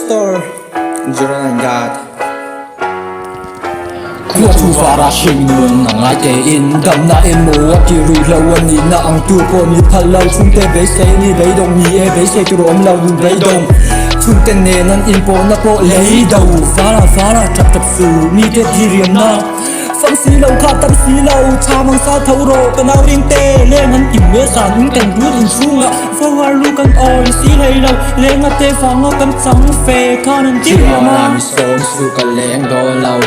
Master Jurangat Kua tu fara shingun na ngai te in dam na en mo ati ri lawan ni na ang tu po ni phalau chung te be se ni lei dong ni e be se tu rom lau lu lei dong chung te ne nan in po na po lei dau fara tap tap su ni te thi riam na phang si lau kha tam si lau cha mang sa thau ro ka nau ring te le ngan kim me san ning kan ru in chunga fa war lu kan oi si lei lau le nga te fa nga kan chang fe kha nan ti ma mi som su ka leng do lau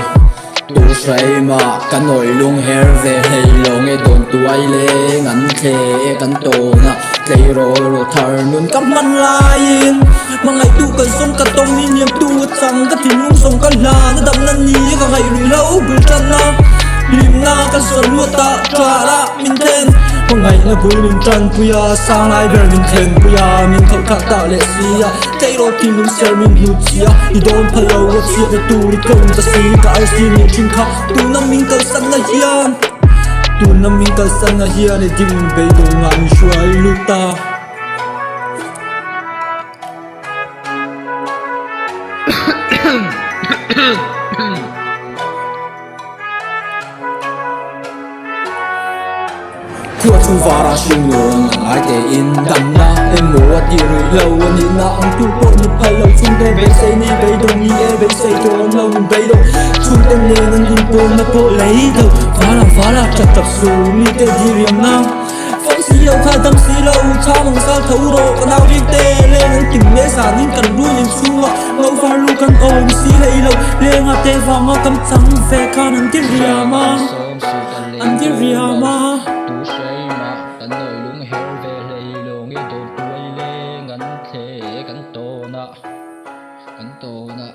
tu say mà căn nồi luôn her về hay long e don tu ai le ngắn khe căn to na cây ro thar nun cắm man lain mà ngày tu cần sông cả tông ni niệm tu chẳng cái tình lung sông cái là nó đậm năn ni cái ngày lùi lâu bự chân na lim na cái sơn lúa ta trả ra min ten một ngày nó vui min chân puya sang lại về min ten puya min thâu khát ta lệ xia cây ro tình lung ser min lu chia i don phalo wa chia về tu đi công ta si cái si min chinh khát tu năm min cần sân là hiền tu năm min cần sân là hiền để tim min bay đồ ngang xuôi lu ta Kua tu fara shingun ngai te in dam na en mo ati ri lau ni na ang tu po ni phalau chung te be se ni be dong ni e be se tu rom lau nun be dong chung te ne nan in po na po lei dau fara chap chap su ni te di riam na phang si lau kha tam si lau cha mang sa thau ro ka nau ri te le nan kim me sa nin kan ru yin chunga ngau far lu kan oi si lei lau le nga te fa nga kam chang fe kha nan ti riama an ti riama cánh nồi luôn heo về lầy lồng nghe đồn quay lên gắn thế gắn to nè